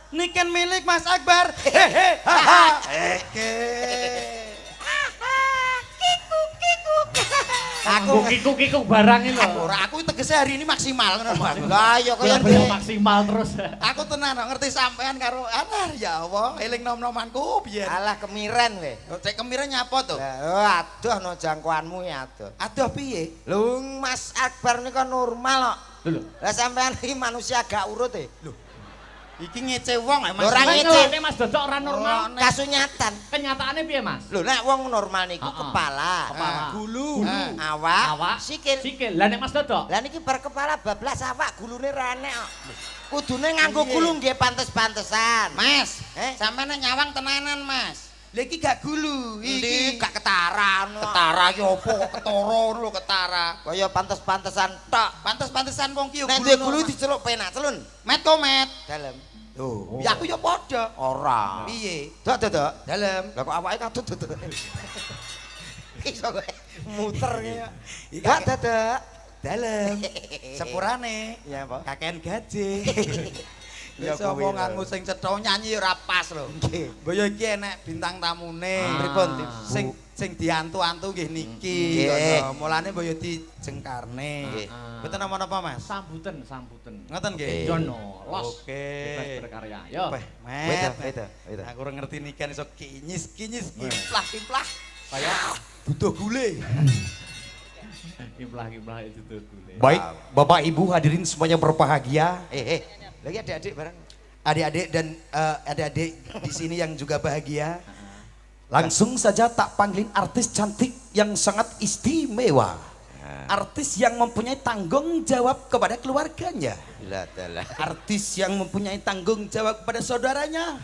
Niken milik Mas Akbar. Hehe. Haha. Oke. Aku kikuk barang ini lho. Ora aku tegese hari ini maksimal ngono Mas. Lah ya kaya maksimal terus. Aku tenan ngerti sampean karo alah ya Allah, eling nom-nomanku biyen. alah kemiren we. Cek kemire nyapa to? Lah aduh no jangkauanmu ya aduh. Aduh piye? Lho Mas Akbar nika normal kok. Lho. Lah sampean iki manusia gak urut e. Lho, Iki ngece wong ya Mas. Ora Kan ngece. ngelone Mas Dodok ora normal. kasunyatan. Kenyataannya piye Mas? Lho nek wong normal niku Heeh. kepala, Kepala. Gulu. awak, sikil. Sikil. Lah nek Mas Dodok. Lah niki bar kepala bablas awak gulune ra enek kok. Kudune nganggo gulu nggih pantes-pantesan. Mas, Eh? sampean nyawang tenanan Mas. Lha iki gak gulu, Iki gak ketaran. ketara ya apa kok ketara lho ketara. Kaya pantes-pantesan tok. Pantes-pantesan wong ki yo Nek duwe gulu. gulu diceluk penak celun. Met kok met. Dalem. Tuh, ya aku ya padha. Ora. Piye? Dok. Dalem. Lah kok awake katut dok. Iso kowe muter ya. Iki Dok. dalem. Sepurane. Ya apa? Kakean gaji. Ya Wis kuwi omonganmu sing cetha nyanyi ora pas lho. Nggih. Boyo iki enek bintang tamune. Pripun, Dik? Sing diantu-antu nggih niki. Nggih. Ngono. Mulane boyo dijengkarne. Nggih. Mboten napa-napa Mas. Sambutan. Ngoten nggih. Jono, los. Oke. Bebas berkarya. Yo. Weh, Beda, met. beda. Aku ora ngerti nikan iso kinyis, kimplah. Kayak butuh gule. Kiblah itu tuh gule. Baik, Bapak Ibu hadirin semuanya berbahagia. Lagi adik-adik bareng. Adik-adik dan adik-adik di sini yang juga bahagia. Langsung saja tak panggilin artis cantik yang sangat istimewa. Artis yang mempunyai tanggung jawab kepada keluarganya. Lah. Artis yang mempunyai tanggung jawab kepada saudaranya.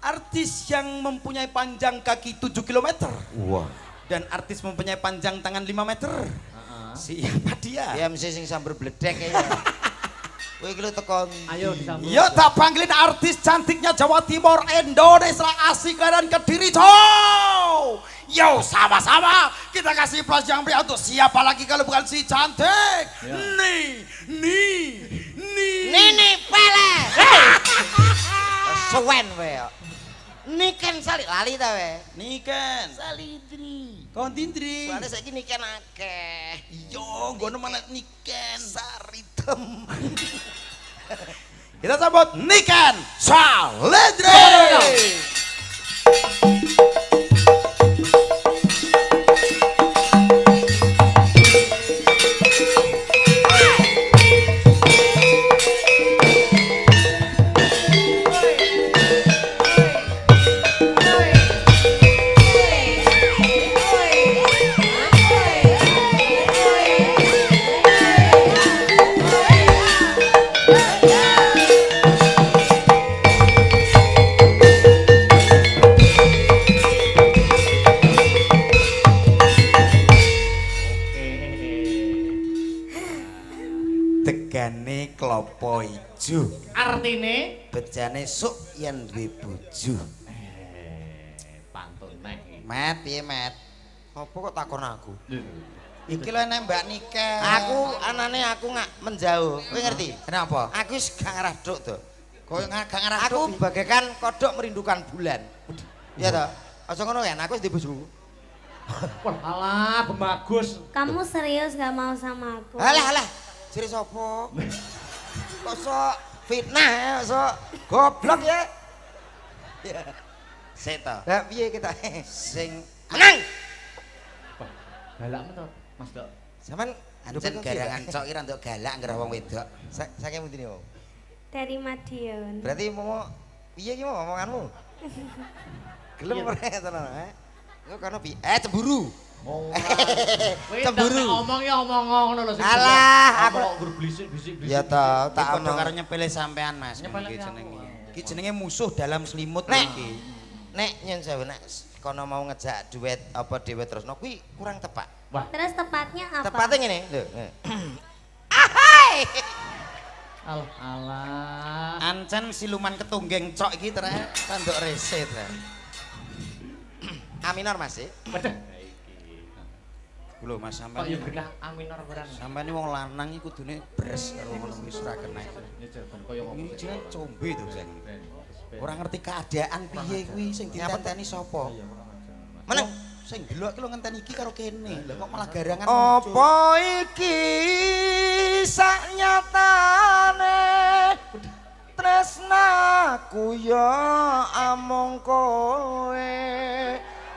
Artis yang mempunyai panjang kaki 7 km. Wah. Dan artis mempunyai panjang tangan 5 meter. Siapa dia? Ya mesti sing sambar bledek ya. Kowe iki lho tekan. Ayo disambut. Ya tak panggilin artis cantiknya Jawa Timur, Indonesia, Asik dan Kediri. Cow! Yo sama-sama kita kasih plus yang beri untuk siapa lagi kalau bukan si cantik. Ya. Nih. Nini pele. Suwen we. Niken sali lali ta we. Niken. Salidri. Kontindri. Soalnya saiki niken akeh. Yo, gono mana Niken. Saritem. Kita sambut Niken Salidri. Tegane klopo ijo. Artine Bejane suk yen duwe bojo. pantun nek. Met piye met? Apa kok takon aku? Iki lho enek Mbak Niken. Aku anane aku nggak menjauh. Kowe ngerti? Kenapa? Aku wis gak ngarah duk to. Kowe gak ngarah Aku bagaikan kodok merindukan bulan. Iya toh? Aja ngono kan, aku wis di bojoku. Wah, alah bagus. Kamu serius gak mau sama aku? Alah. Serius apa? Kok sok fitnah ya, sok goblok ya. Sik to. Lah piye kita? Sing Menang. Galak men to, Mas Dok. Sampeyan ancen garangan cok kira untuk galak ngerah wong wedok. Saking mundine wong. Dari Madiun. Berarti mau piye ki mau omonganmu? Gelem ora tenan Kok kono piye? Cemburu. Oh. Cemburu. Ngomong ya omong ngono lho sing. Alah, aku kok berbisik-bisik. ya toh, tak padha omong. karo nyepele sampean Mas. Nyepelek Iki aku. jenenge. Iki jenenge musuh dalam selimut Nek. iki. Nek nyen sewu nek kono mau ngejak duet apa dhewe terusno kuwi kurang tepat. Wah, Terus tepatnya apa? Tepatnya ngene, lho. alah. Ancen siluman ketunggeng cok iki trek tanduk rese trek. A minor Mas. Waduh. Lho Mas Kok sampean. ya genah A minor barang. Sampeyan iki wong lanang iki kudune bres karo ngono wis ora kena. Ya jaban koyo ngopo. Iki jenenge combe to Sen. Ora ngerti keadaan piye kuwi sing ditenteni sapa? Iya, kurang ajar. Meneng. Sing delok ki lho ngenteni iki karo kene. Lah kok malah garangan Apa iki saknyatane tresnaku ya amung kowe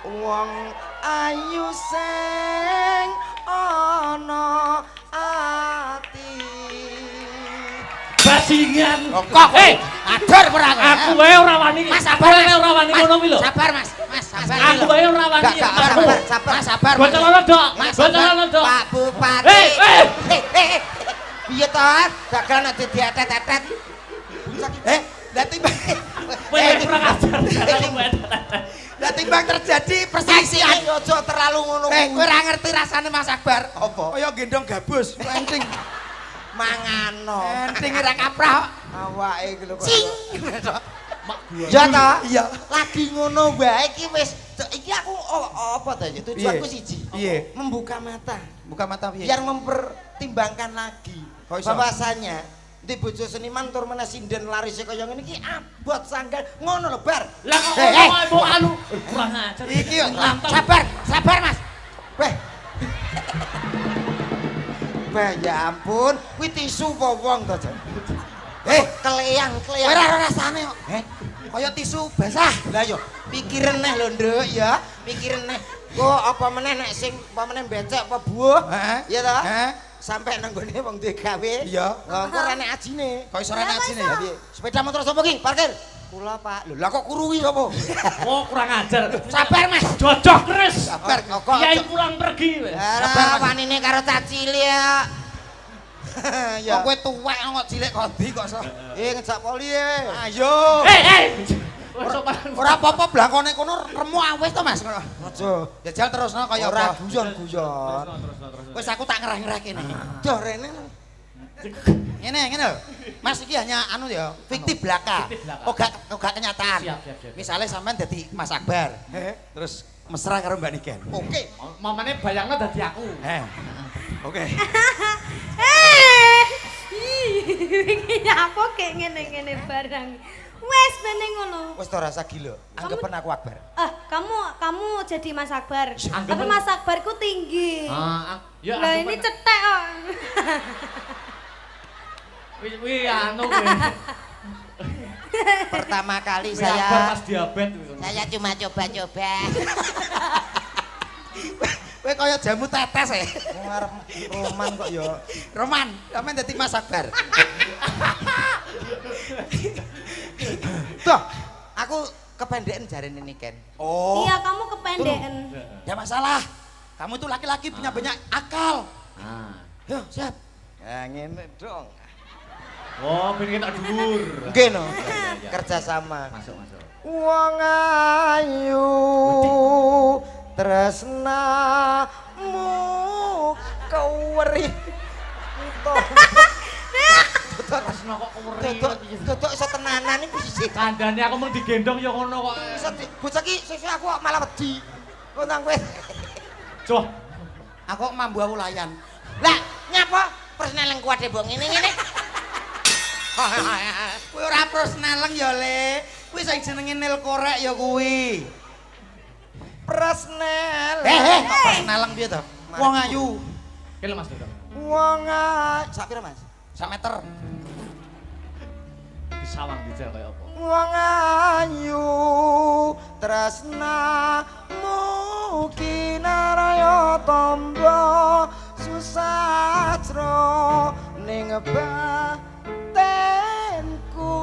wong ayu sing ana ati. Bajingan. Kok adur perang. Aku wae ora wani. Mas sabar ora wani ngono kuwi lho. Sabar Mas, Mas sabar. Aku wae ora wani. Sabar, sabar. Bocoran dok. Bocoran dok. Pak Bupati. Piye to? Gagal nek diatet-atet. lah timbang Kowe kurang ajar. lah timbang terjadi perselisihan. Aja terlalu ngono. Kowe ora ngerti rasane Mas Akbar. Apa? Kaya gendong gabus, enting. Mangano. Enting ora kaprah. Awake iki lho kok. Cing. Mak gua. Ya ta? Iya. Lagi ngono wae iki wis iki aku apa to ya tujuanku siji. Piye? Membuka mata. Buka mata piye? Biar mempertimbangkan lagi Kok iso? bahwasanya di bojo seniman tur meneh sinden larise kaya ngene iki abot sanggal ngono lho bar. Lah kok ngono anu kurang ajar. Iki yo Sabar Mas. Beh. Beh ya ampun, kuwi tisu apa wong to, Jan? Keleyang. ora rasane kok. Kaya tisu basah. Lah yo, pikiren neh lho, Nduk ya. Pikiren neh. Kok apa meneh nek sing apa meneh becek apa buah? Heeh. Iya ta? Heeh. Sampai nang gone wong duwe gawe. Iya. Engko rene ajine. Kok iso rene ajine ya? Piye? Sepeda motor sapa ki? Parkir. Kula, Pak. Lho, lah kok kuruwi sapa? Oh, kurang ajar. Sabar, Mas. Jodoh keris. Sabar kok. Kiai pulang pergi wis. Sabar wanine karo cacil ya. Ya. Kok kowe tuwek kok cilik kondi kok iso. Ngejak poli e. Ayo. Ora Ora apa-apa blangkone kono remu awis to Mas. Aja. Jajal terusno kaya Ora apa? guyon-guyon. Wis aku tak ngerah-ngerah kene. Duh rene. Ngene lho. Mas iki hanya anu ya, fiktif belaka. Oga kenyataan. Siap. Misalnya sampean dadi Mas Akbar. Terus mesra karo Mbak Niken. Oke. Mamane bayangno dadi aku. Oke. Iki apa kek ngene-ngene barang. Wes meneng ngono. Wis to rasa gila. Anggapan aku Akbar. Kamu jadi Mas Akbar. Anggapan- Tapi Mas Akbarku tinggi. Ya Lah ini cetek kok. Wih anu kowe. Pertama kali Wih, Akbar saya pas diabetes. saya cuma coba-coba. Kowe kaya jamu tetes e. Wong arep roman kok ya. Roman, sampean dadi Mas Akbar. Tuh, aku kependekan jarene Niken. Oh. Iya, kamu kependekan. Ya masalah. Kamu itu laki-laki punya banyak akal. Yo, siap. Ya ngene dong. Oh, pengen tak dhuwur. Nggih no. Kerja sama. Masuk. Wong ayu tresnamu keweri. Tresno kok keweri. Dodok iso tenanan iki piye? Kandhane aku mung digendong ya ngono kok. Iso bocah iki sesuk aku kok malah wedi. Kok nang kowe. Coh, Aku mambu aku layan. Lah, nyapa? Persneleng kuwate mbok ngene-ngene. Kowe ora persneleng ya, Le. Kuwi sing jenenge nil korek ya kuwi. Persnel. Kok persneleng piye to? Wong ayu. kene Mas Dodok. Wong ayu. Sak pira, Mas? Sak meter. Di sawang dijal kaya apa? Wong ayu tresnamu kinaraya tamba susatra ning batenku.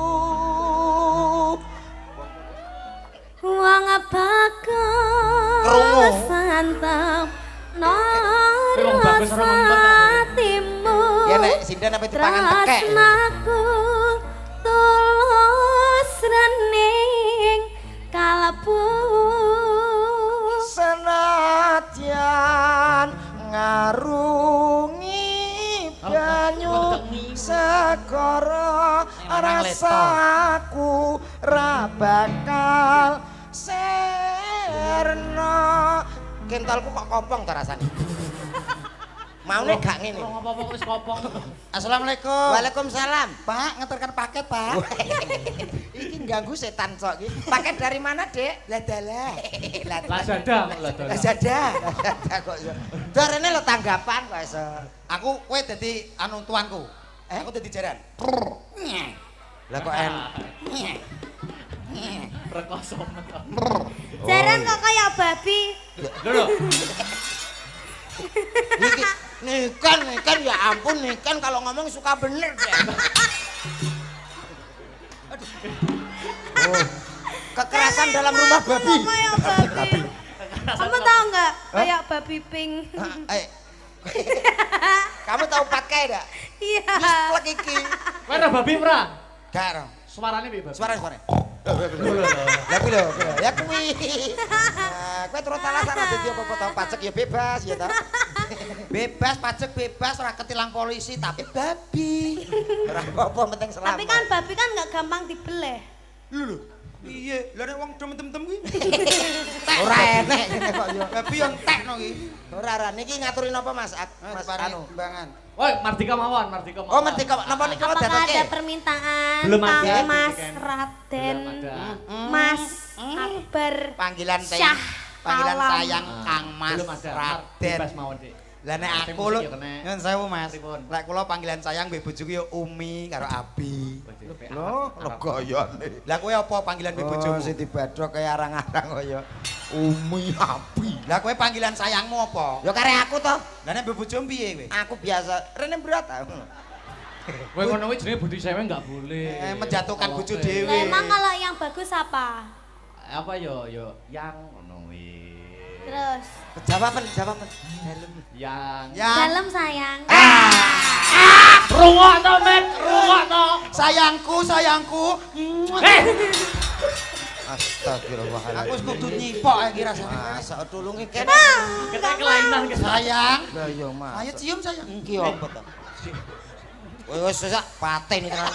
Wong bakal Krungu. santap Wong bagus ora ngempet. hatimu. Ya nek sinden apa dipangan tekek. Tresnaku tulus rening kalebu. Senadyan ngarungi banyu segara rasaku ra bakal serna. Kentalku kok kopong ta rasane? Maune gak ngene. Ora apa-apa wis kopong. Assalamualaikum. Waalaikumsalam. Pak, ngeterkan paket, Pak. Iki ganggu setan sok iki. Paket dari mana, Dek? Ladalah. Lazada kok Lazada. Lazada. Lazada kok iso. Darene lo tanggapan kok iso. Aku kowe dadi anu tuanku. Aku dadi jaran. Lah kok en. Rekoso. Jaran kok kayak babi. Lho. Nikan ya ampun Nikan kalau ngomong suka bener deh. Oh, kekerasan dalam rumah babi. Kayak babi. Kamu tahu nggak? Kayak babi pink. Kamu tahu pakai enggak? Iya. Plek iki. Kowe ora babi ora? Gak ero. Suarane piye, Babi? Suara. Lah kuwi lho. Ya kuwi. Kowe terus salah sarah dadi apa-apa tau pajak ya bebas ya ta. Bebas pajak bebas ora ketilang polisi tapi Babi. Ora apa-apa penting selamat. Tapi kan babi kan nggak gampang dibeleh. lho. Iya, lha nek wong dem-dem kuwi. Ora enek ngene kok yo. Babi yo entekno iki. Ora niki ngaturin apa Mas? Mas anu. Timbangan. Woi, Mardika mawon, Mardika mawon. Oh, ngerti kok napa niki Apakah datoke? ada permintaan Belum ada. Kang Mas Belum Raden, ada. Mas Akbar, Panggilan Syah panggilan Alam. sayang Kang Mas Belum ada. Raden. Bebas mawon, Dik. Lah nek Masih aku musik lho ya, kena. Nyun sewu Mas. Pripun? Lek kula panggilan sayang mbek bojoku yo Umi karo Abi. Loh, gayane. Lah kowe apa panggilan mbek bojoku? Siti Badok kaya arang-arang kaya Umi Abi. Lah kowe panggilan sayangmu apa? Ya karek aku toh. Lah nek mbek bojomu piye kowe? Aku biasa rene berat aku. Kowe ngono kuwi jenenge budi sewe enggak boleh. Menjatuhkan bojo Oke. dhewe. Lah emang kalau yang bagus apa? Apa yo yang ngono kuwi. Terus Jawaban dalem. Yang dalam sayang. rungokno Met, rungokno. Sayangku. Astagfirullahaladzim. Aku wis kudu nyipok iki rasane. Masa tulungi ken. Kita kelainan ke Sayang. Lah yo Mas. Ayo cium sayang. Iki apa to? Wis sak paten iki tenan.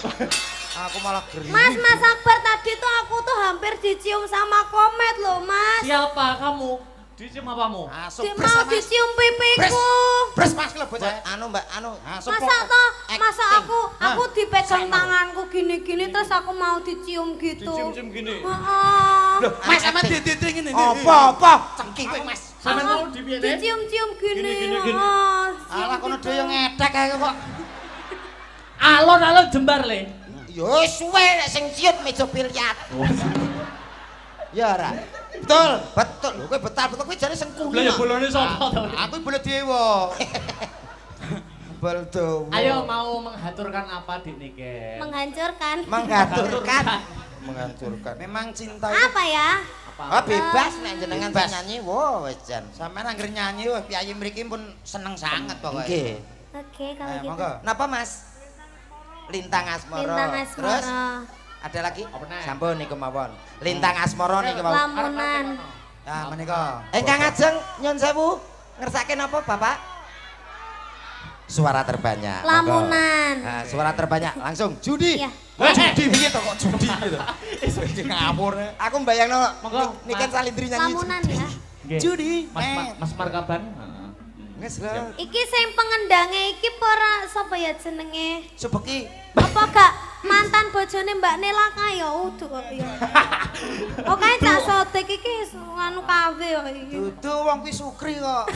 Aku malah geri. Mas Akbar tadi tuh aku tuh hampir dicium sama komet loh Mas. Siapa kamu? Dicium apamu? Masuk Dia mau dicium pipiku. Bres Mas kalau bocah. Anu Mbak, anu. Masa aku dipegang tanganku gini-gini terus aku mau dicium gitu. Dicium-cium gini. Heeh. Loh, Mas sama dede ngene. Apa? Cengki kowe Mas. Sampe mau dipiye, Dik? Dicium-cium gini. Gini. Heeh, Alah kono gitu. dhewe yo ngedek kae kok. Alon-alon jembar le. Yo suwe nek sing ciut meja biliar. Ya ora. Betul. Lho kowe betul kowe jane sengkuni. Lah ya bolone sapa to? Aku boleh dewa. Bal tuh. Ayo mau menghaturkan apa Dik Niken? Menghancurkan. Menghancurkan. Memang cinta itu Apa ya? Oh bebas nek jenengan Bebas. nyanyi. Wo wis jan. sampean anggere nyanyi wah piyayi mriki pun seneng sangat pokoke. Nggih. Oke kalau gitu. Monggo. Napa Mas? Lintang Asmara. Lintang Terus Asmara. ada lagi? Apa neh? Sampun niku mawon. Lintang Asmara niki mawon. Lamunan. Nah, menika. Engkang ajeng nyun sewu ngersake napa Bapak? Suara terbanyak. Monggo. Lamunan. Nah, suara terbanyak langsung judi. Iya. Judi piye to kok judi gitu. Iki ngawur. Aku mbayangno Monggo, niken Mas. salindri nyanyi. Lamunan ya. Nggih. Judi. Mas Markaban. Wis lho. Iki sing pengendange iki ora sapa ya jenenge? Subeki. Apa gak mantan bojone Mbak Nela kae ya udu kok ya. Oke cak sotek iki anu kawe ya iki. Dudu wong kuwi Sukri kok.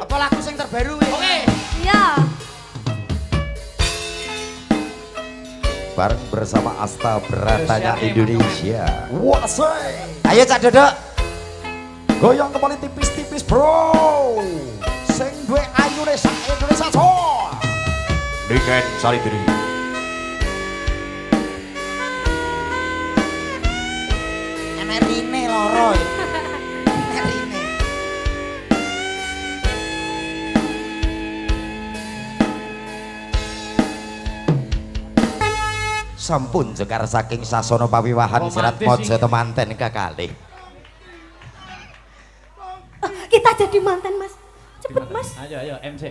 Apa lagu sing terbaru kuwi? Oke. Iya. Bareng bersama Asta Beratanya Siap, Indonesia. Wasai. Ayo Cak Dodok. Goyang kembali tipis-tipis, Bro. Sing duwe ayune sak Indonesia coy. Dengan salindri. Emerine loro ya. Emerine. Sampun jekar saking sasana pawiwahan sirat mojo temanten kekalih. Kita jadi mantan Mas. Cepet Mas. Ayo MC.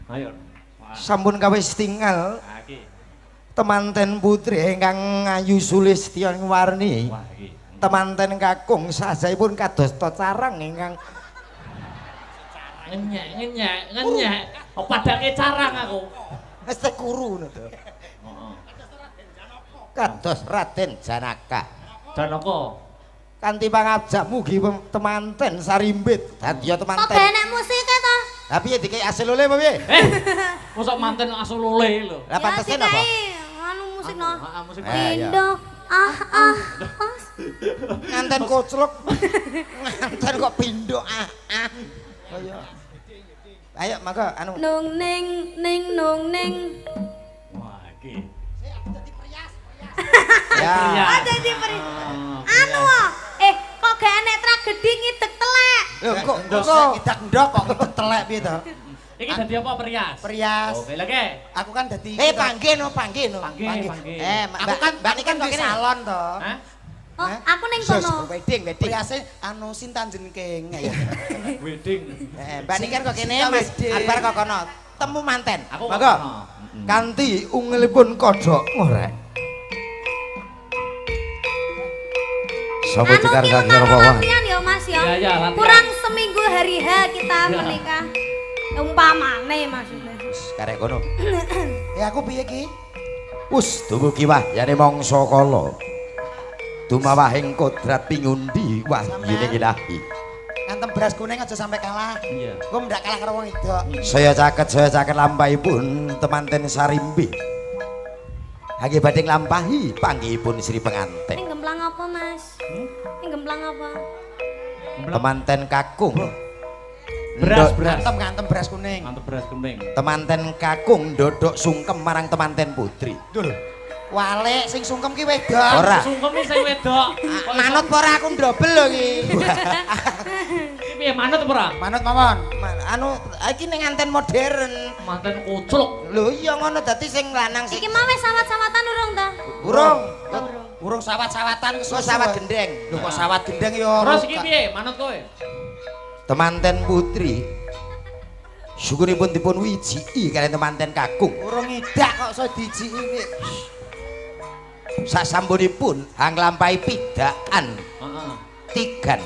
Ayo. Wah, Sampun kawis tinggal iki. temanten putri ingkang Ayu Sulistya Warni. Wah, iki. Temanten kakung sajaipun kadosta carang ingkang ngenyek. Oh padake carang aku. Wis kuru ngono to. Heeh. Kados Raden Janaka. Janaka. Kanthi pangajak mugi temanten sarimbit dadi Kok temanten. gak enek musike to? Lah piye dikei asil oleh apa piye? Mosok manten asul oleh lho. Lah pantesen apa? Anu musik no. Heeh, musik. Pindo pas. Nganten koclok. Nganten kok pindho Ayo. Ayo maka anu Nung ning nung ning. Wah, iki. ya. Oh dadi anu kok gak enek tragedi ngidek telek. Lho kok idak ndok kok telek piye to? Iki dadi apa perias? Perias. Oke, lha ke. Aku kan dadi Panggih no. Panggih. Aku kan mbak ini kan kok kene salon to. Hah? Oh, aku ning kono. Wedding. Periase anu Sintan Jenking ya. Wedding. Mbak ini kan kok kene Mas Wedding. Akbar kok kono. Temu manten. Aku Monggo. kono. Kanthi ungilipun kodhok ngorek. Sapa Anu dikar ki karo utawa bawah. latihan ya Mas ya. Iya, iya, latihan. Kurang seminggu hari H kita Iya. menikah. Umpamane maksudnya. Wis karek kono. Ya aku piye ki? Wus dumugi wahyane mangsa kala. Dumawahing kodrat pingundi wahyune ilahi. Ngantem beras kuning aja sampai kalah. Iya. Gua ndak kalah karo wong wedok. Saya caket lampahipun temanten sarimbi. Hage badhe nglampahi panggihipun Sri penganten. Ning gemplang apa Mas? Ning gemplang apa? Temanten kakung. Beras. Ngantem beras kuning. Mantep beras kuning. Temanten kakung ndodok sungkem marang temanten putri. Wale sing sungkem ki wedok. Ora. Sungkem iki sing wedok. Manut apa ora aku ndobel lho iki. Iki piye manut apa ora? Manut mawon. Anu iki ning nganten modern. Manten kucluk. Lho iya ngono dadi sing lanang sing Iki mau wis sawat-sawatan urung ta? urung. Urung. Urung sawat-sawatan Wis sawat gendeng. Lho kok sawat gendeng ya. Terus iki piye manut kowe? Temanten putri syukuripun dipun wijiki kaliyan temanten kakung. Urung idak kok iso dijiki piye. Sasampunipun hang lampahi pidakan Heeh. tigan.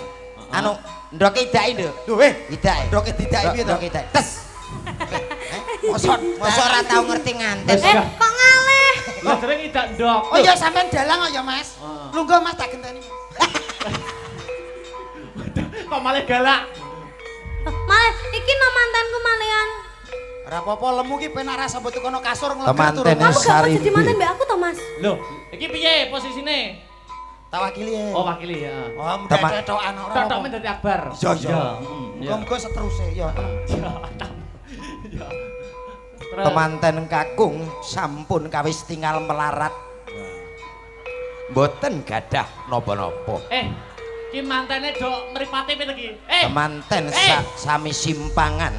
Anu ndoke idake nduk. Lho Idake. ndoke didaki piye to? Ndoke idake. Tes. Mosok ora tau ngerti nganten. Kok ngaleh? Lah dereng idak ndok. Oh iya sampean dalang kok ya Mas. Heeh. Lungguh Mas tak genteni. Kok malah galak? Malah iki no mantanku malian. Ora apa-apa lemu ki penak ra sambut kono kasur Temanten nglegat Kamu gak mau Sarimbi. jadi mantan mbak aku to Mas? Loh, iki piye posisine? Tawakili ya. Oh, wakili ya. Oh, Teman- mudah cetokan ora. Tok men dadi akbar. Iya, iya. Iya. Muga-muga seterusnya ya. Ya. Terus. Temanten kakung sampun kawis tinggal melarat. Mboten gadah napa-napa. Ki mantene dok mripate piye iki? Temanten sami simpangan.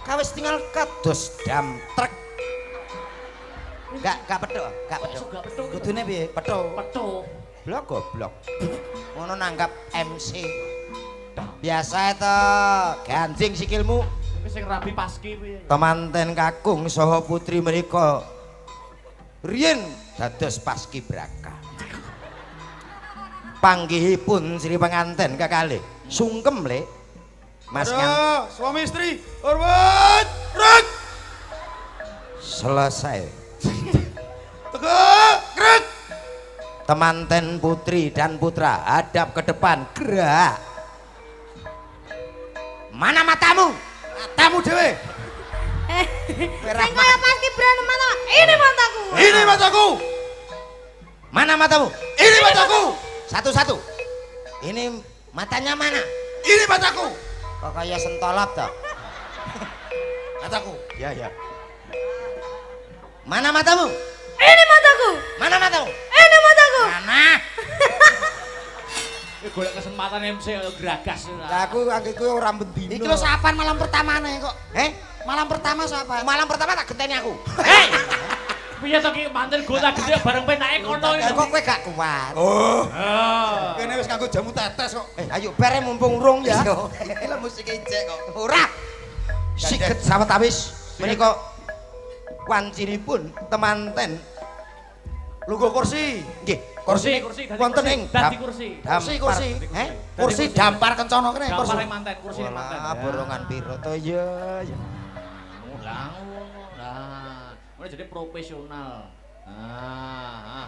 Kawis tinggal kados dam trek. Gak petuk, gak petuk. Gak petuk. Kudune piye? Petuk. Petuk. Blok goblok. Ngono nanggap MC. Biasa itu ganjing sikilmu. Wis sing rabi paski piye? Temanten kakung saha putri menika riyen dados paskibraka. Panggihipun Sri penganten kekalih sungkem le. Mas kan suami istri, hormat, rek, selesai. tegak, rek. Temanten putri dan putra hadap ke depan gerak. Mana matamu? Tamu dhewe. Sing kaya pasti berantem mata. Ini mataku. Ini mataku. Mana matamu? Ini mataku. Satu-satu. Ini matanya mana? Ini mataku. Kok kayak sentolop toh? Mataku. Ya ya. Mana matamu? Ini mataku. Mana matamu? Ini mataku. Mana? Golek kesempatan MC kaya gragas. Lah aku anggitku ora bendino. Iki lho sapan malam pertamane kok. Malam pertama sapan. Malam pertama tak genteni aku. Hei! Piye to ki manten gota gede bareng penake kono Lah iki. kok kowe gak kuat? Oh, Ah. kene wis nganggo jamu tetes kok. Ayo bare mumpung urung ya. Iki lho musik ijek kok. Ora. Siget sawetawis menika wancinipun temanten Lungguh kursi. nggih Kursi, wonten ing dadi kursi. kursi. Kursi dampar kencana kene kursi. Gampare manten, kursi manten. Wah, borongan piro to ya. Lah ngono. Lah, ngono jadi profesional. Nah.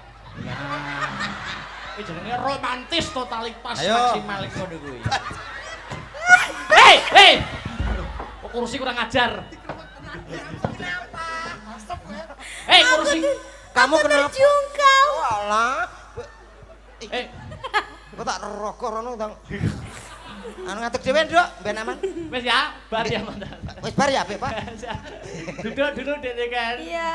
Iki jenenge romantis totalitas maksimal ngono kuwi. Hei. Kok kursi kurang ajar. Hei, kursi. Kamu kenapa? Jungkal. Walah. Kok tak rokok rono tang. Anu ngatek dhewe, Nduk, ben aman. wis ya, bar ya mantan. Wis bar ya, Pak. Duduk Dek kan. Iya.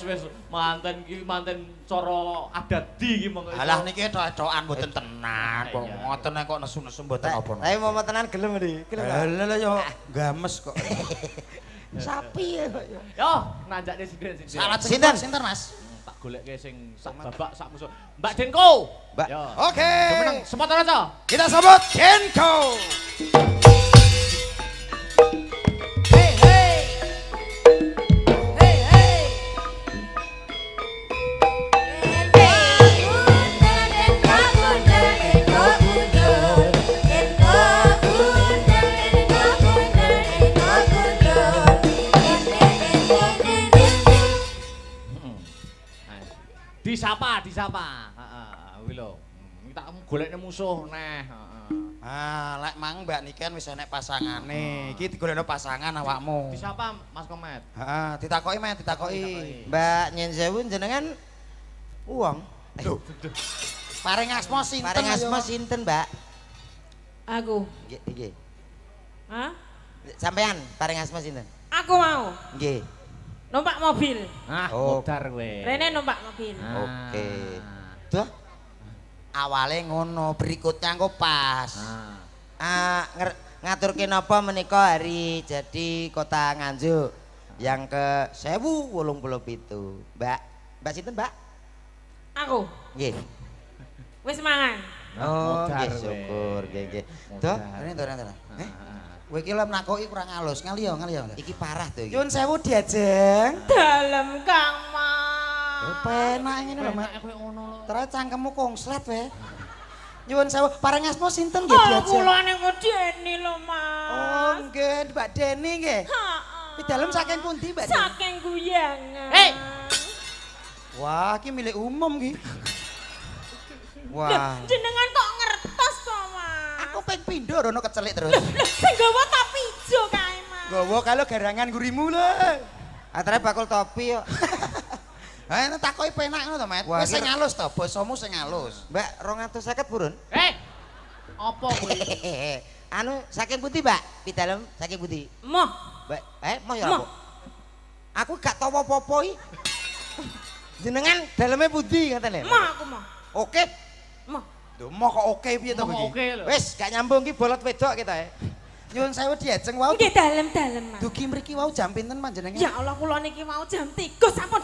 Wis manten iki manten cara adadi iki monggo. Alah niki tok-tokan mboten tenan. Kok ngoten kok nesu-nesu mboten apa. Tapi mau tenan gelem ndi? Gelem. Lah yo games kok. Sapi ya kok ya. Yo, nanjakne sindhen. Salat Sinten? sinten Mas? Tak goleke sing sak babak sak musuh. Mbak Denko. Mbak. Yo. Oke. Menang sempat ora to? Kita sambut Denko. Disapa. Heeh, kuwi lho. Tak golekne musuh neh, heeh. Ah, lek mang Mbak Niken wis enek pasangane. Iki digolekno pasangan awakmu. Disapa Mas Komet. Heeh, ditakoki men, ditakoki. Mbak Nyen Sewu jenengan uang. Lho. Paring asma sinten? Paring asma sinten, Mbak? Aku. Nggih, nggih. Hah? Sampean paring asma sinten? Aku mau Nggih. numpak mobil. Ah, Oh. modar kowe. Rene numpak mobil. Oke. Tuh. Awale ngono, berikutnya engko pas. Ngaturke napa menika hari jadi Kota Nganjuk yang ke 1087. Mbak sinten, Mbak? Aku. Nggih. Wis mangan. Oh, modar nggih kowe. syukur, nggih nggih. Modar. Tuh, rene. Kowe iki lem nakoki kurang halus, ngaliyo. Iki parah tuh iki. Nyuwun sewu diajeng. Dalem Kang Yo Mas. penak ngene lho, Mak. Kowe ngono lho. Terus cangkemmu kongslet wae. Nyuwun sewu, paring asma sinten nggih Oh, diajeng? kula niku Deni lho, Oh, Mas. nggih, Mbak Deni nggih. Heeh. Di dalem saking pundi, Mbak Deni? Saking Guyangan. Hei! Wah, iki milik umum iki. Wah. Jenengan kok ngertos to, Mas? Aku ping pindho rono kecelik terus. Lho, sing gawa topi ijo kae, Mas. Gowo kalau garangan gurimu lho. Antara bakul topi yo. Ha, nek takoki penak ngono to, Met. Wah, Wis sing kira- halus to, basamu sing halus. Mbak 250 purun. Apa kowe? Anu saking pundi, Mbak? Pidalem saking pundi? Moh. Mbak, mau ya Moh. apa? Aku gak tau apa-apa iki. Jenengan daleme pundi ngaten lho? Moh aku moh. Oke. Moh. Lho, mau kok oke piye to Ngomong iki? oke lho. Wis gak nyambung ki bolot wedok kita ya. Nyuwun sewu diajeng wau. Nggih dalem-dalem, Mas. Dugi mriki wau jam pinten panjenengan? Ya Allah, kula niki mau jam 3 sampun